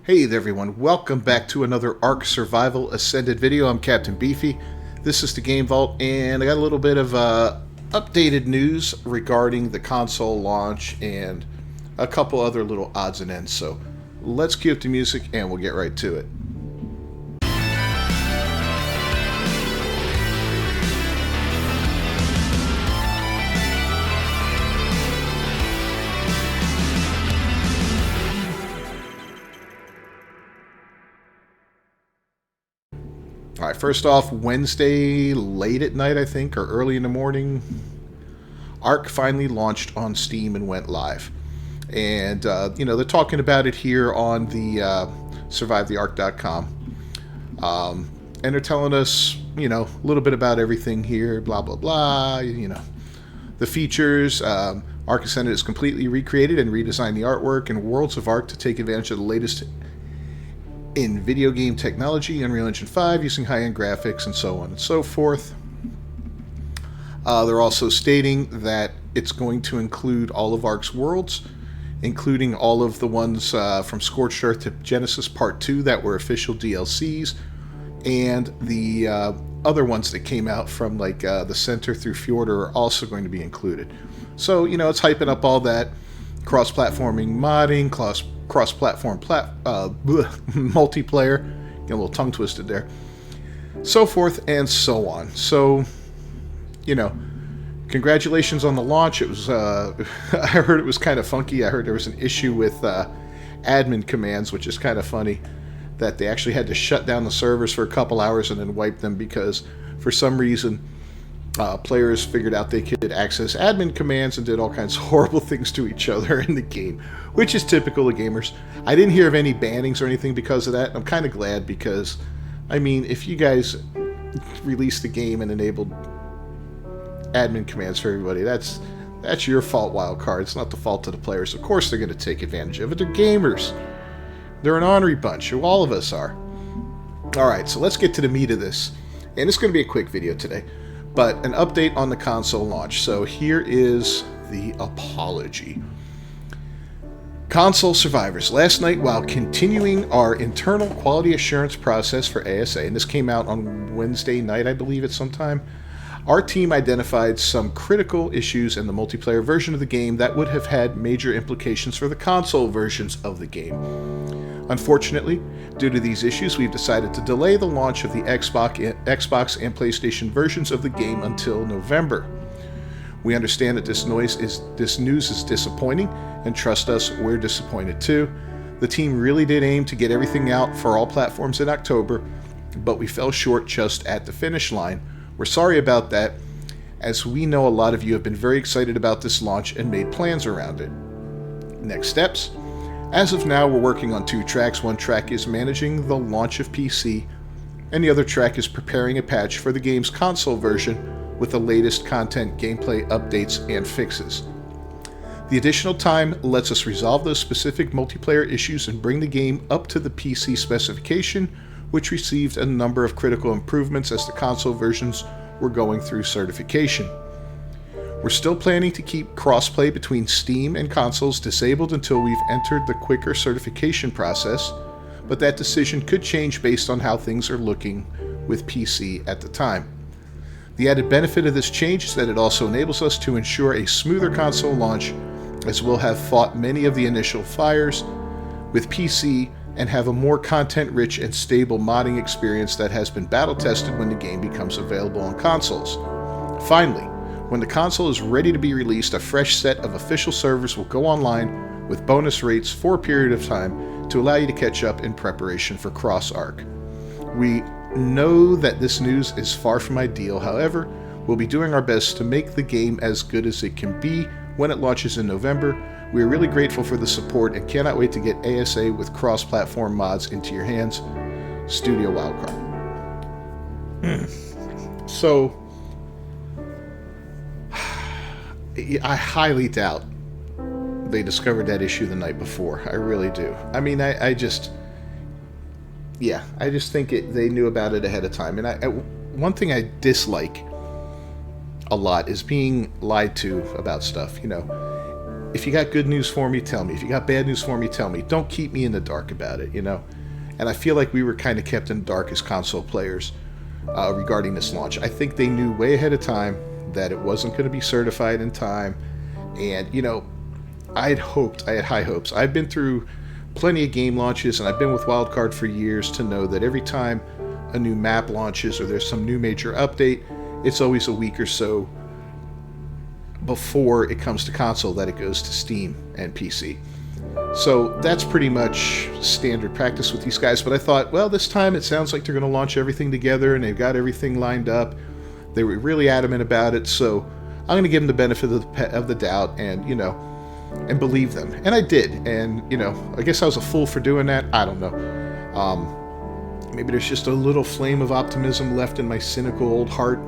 Hey there everyone, welcome back to another Ark Survival Ascended video. I'm Captain Beefy. This is the Game Vault, and I got a little bit of updated news regarding the console launch and a couple other little odds and ends. So let's cue up the music and we'll get right to it. Alright, first off, Wednesday late at night, I think, or early in the morning, Ark finally launched on Steam and went live. And, they're talking about it here on the survivetheark.com. And they're telling us, a little bit about everything here, blah, blah, blah, the features. Ark Ascended is completely recreated and redesigned the artwork and worlds of Ark to take advantage of the latest in video game technology, Unreal Engine 5, using high-end graphics and so on and so forth. They're also stating that it's going to include all of Ark's worlds, including all of the ones from Scorched Earth to Genesis Part 2 that were official DLCs, and the other ones that came out from like the Center through Fjordur are also going to be included. So, it's hyping up all that cross-platforming modding, cross-platform multiplayer, get a little tongue twisted there, so forth and so on. So, congratulations on the launch. It was I heard it was kind of funky. I heard there was an issue with admin commands, which is kind of funny, that they actually had to shut down the servers for a couple hours and then wipe them because for some reason players figured out they could access admin commands and did all kinds of horrible things to each other in the game, which is typical of gamers. I didn't hear of any bannings or anything because of that. I'm kind of glad because, if you guys released the game and enabled admin commands for everybody, that's your fault, Wildcard. It's not the fault of the players. Of course they're going to take advantage of it. They're gamers. They're an ornery bunch. All of us are. Alright, so let's get to the meat of this. And it's going to be a quick video today, but an update on the console launch. So here is the apology. Console survivors, last night while continuing our internal quality assurance process for ASA, and this came out on Wednesday night, I believe at some time, our team identified some critical issues in the multiplayer version of the game that would have had major implications for the console versions of the game. Unfortunately, due to these issues, we've decided to delay the launch of the Xbox and PlayStation versions of the game until November. We understand that this news is disappointing, and trust us, we're disappointed too. The team really did aim to get everything out for all platforms in October, but we fell short just at the finish line. We're sorry about that, as we know a lot of you have been very excited about this launch and made plans around it. Next steps. As of now, we're working on 2 tracks. One track is managing the launch of PC, and the other track is preparing a patch for the game's console version with the latest content, gameplay updates, and fixes. The additional time lets us resolve those specific multiplayer issues and bring the game up to the PC specification, which received a number of critical improvements as the console versions were going through certification. We're still planning to keep crossplay between Steam and consoles disabled until we've entered the quicker certification process, but that decision could change based on how things are looking with PC at the time. The added benefit of this change is that it also enables us to ensure a smoother console launch, as we'll have fought many of the initial fires with PC and have a more content-rich and stable modding experience that has been battle-tested when the game becomes available on consoles. Finally, when the console is ready to be released, a fresh set of official servers will go online with bonus rates for a period of time to allow you to catch up in preparation for Cross-Arc. We know that this news is far from ideal, however, we'll be doing our best to make the game as good as it can be when it launches in November. We are really grateful for the support and cannot wait to get ASA with cross-platform mods into your hands. Studio Wildcard. So, I highly doubt they discovered that issue the night before. I really do. I just think they knew about it ahead of time. And one thing I dislike a lot is being lied to about stuff. if you got good news for me, tell me. If you got bad news for me, tell me. Don't keep me in the dark about it, you know? And I feel like we were kind of kept in the dark as console players regarding this launch. I think they knew way ahead of time that it wasn't going to be certified in time. And, you know, I had high hopes. I've been through plenty of game launches, and I've been with Wildcard for years to know that every time a new map launches or there's some new major update, it's always a week or so before it comes to console that it goes to Steam and PC. So that's pretty much standard practice with these guys. But I thought, well, this time it sounds like they're going to launch everything together and they've got everything lined up. They were really adamant about it, so I'm going to give them the benefit of the doubt and, you know, and believe them. And I did. And, you know, I guess I was a fool for doing that. I don't know. Maybe there's just a little flame of optimism left in my cynical old heart.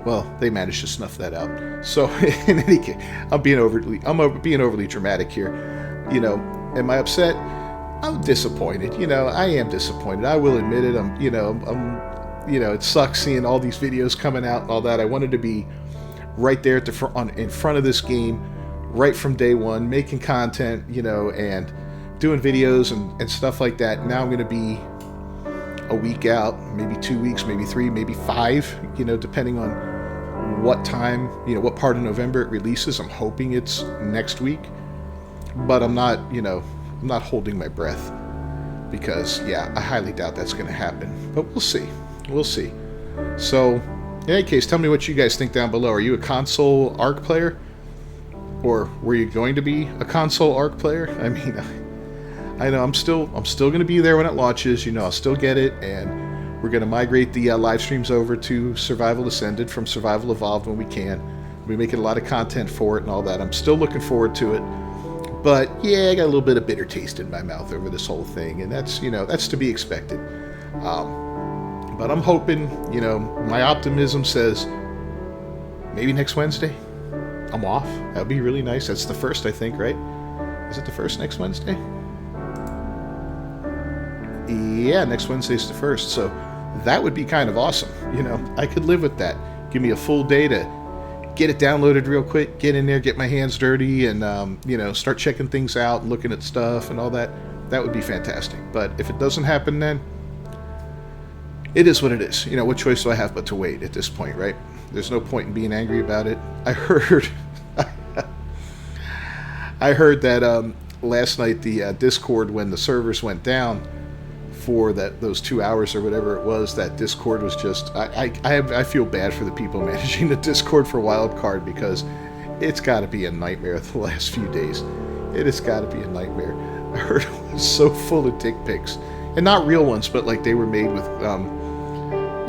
Well, they managed to snuff that out. So, in any case, I'm being overly dramatic here. You know, am I upset? I'm disappointed. You know, I am disappointed. I will admit it. It sucks seeing all these videos coming out and all that. I wanted to be right there at the in front of this game, right from day one, making content, you know, and doing videos and stuff like that. Now I'm going to be a week out, maybe 2 weeks, maybe 3, maybe 5, you know, depending on what time, you know, what part of November it releases. I'm hoping it's next week, but I'm not holding my breath because, yeah, I highly doubt that's going to happen, but we'll see. So, in any case, tell me what you guys think down below. Are you a console ARC player? Or were you going to be a console ARC player? I mean, I know I'm still going to be there when it launches. You know, I'll still get it, and we're going to migrate the live streams over to Survival Ascended from Survival Evolved when we can. We're making a lot of content for it and all that. I'm still looking forward to it. But, yeah, I got a little bit of bitter taste in my mouth over this whole thing, and that's to be expected. But I'm hoping, you know, my optimism says maybe next Wednesday I'm off. That would be really nice. That's the first, I think, right? Is it the first next Wednesday? Yeah, next Wednesday's the first. So that would be kind of awesome. You know, I could live with that. Give me a full day to get it downloaded real quick, get in there, get my hands dirty, and, you know, start checking things out and looking at stuff and all that. That would be fantastic. But if it doesn't happen then, it is what it is. You know, what choice do I have but to wait at this point, right? There's no point in being angry about it. I heard that last night the Discord, when the servers went down for those 2 hours or whatever it was, that Discord was just... I feel bad for the people managing the Discord for Wildcard, because it's got to be a nightmare the last few days. It has got to be a nightmare. I heard it was so full of dick pics. And not real ones, but like they were made with,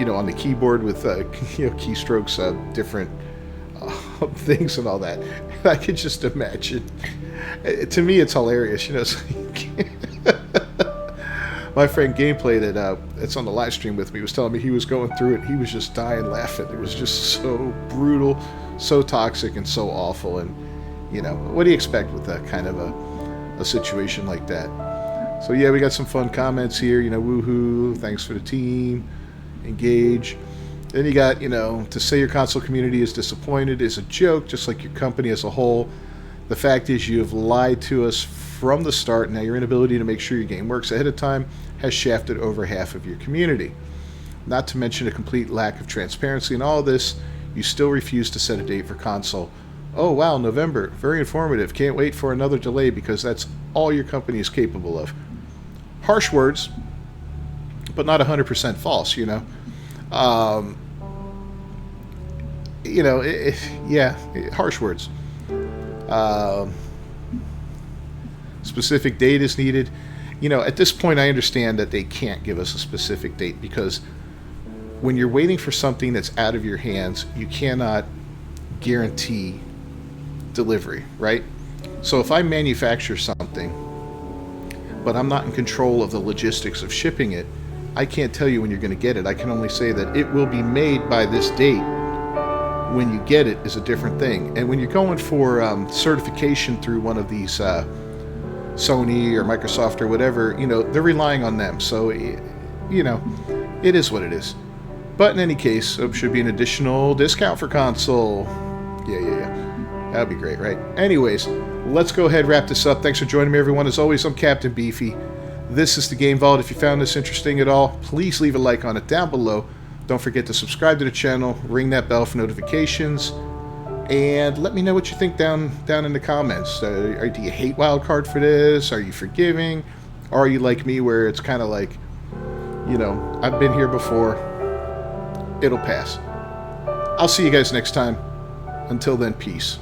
you know, on the keyboard with, you know, keystrokes, different things and all that. And I could just imagine. To me, it's hilarious. You know, it's like my friend Gameplay that's on the live stream with me was telling me he was going through it. He was just dying laughing. It was just so brutal, so toxic, and so awful. And, you know, what do you expect with that kind of a situation like that? So yeah, we got some fun comments here, you know, woohoo, thanks for the team, engage. Then you got, you know, to say your console community is disappointed is a joke, just like your company as a whole. The fact is you have lied to us from the start. Now your inability to make sure your game works ahead of time has shafted over half of your community. Not to mention a complete lack of transparency in all this, you still refuse to set a date for console. Oh wow, November, very informative, can't wait for another delay because that's all your company is capable of. Harsh words, but not 100% false, you know. Harsh words. Specific date is needed. You know, at this point I understand that they can't give us a specific date, because when you're waiting for something that's out of your hands, you cannot guarantee delivery, right? So if I manufacture something, but I'm not in control of the logistics of shipping it, I can't tell you when you're going to get it. I can only say that it will be made by this date. When you get it is a different thing. And when you're going for certification through one of these Sony or Microsoft or whatever, you know, they're relying on them. So, you know, it is what it is. But in any case, it should be an additional discount for console. Yeah. That would be great, right? Anyways, let's go ahead and wrap this up. Thanks for joining me, everyone. As always, I'm Captain Beefy. This is the Game Vault. If you found this interesting at all, please leave a like on it down below. Don't forget to subscribe to the channel, ring that bell for notifications, and let me know what you think down in the comments. Do you hate Wildcard for this? Are you forgiving? Or are you like me where it's kind of like, you know, I've been here before. It'll pass. I'll see you guys next time. Until then, peace.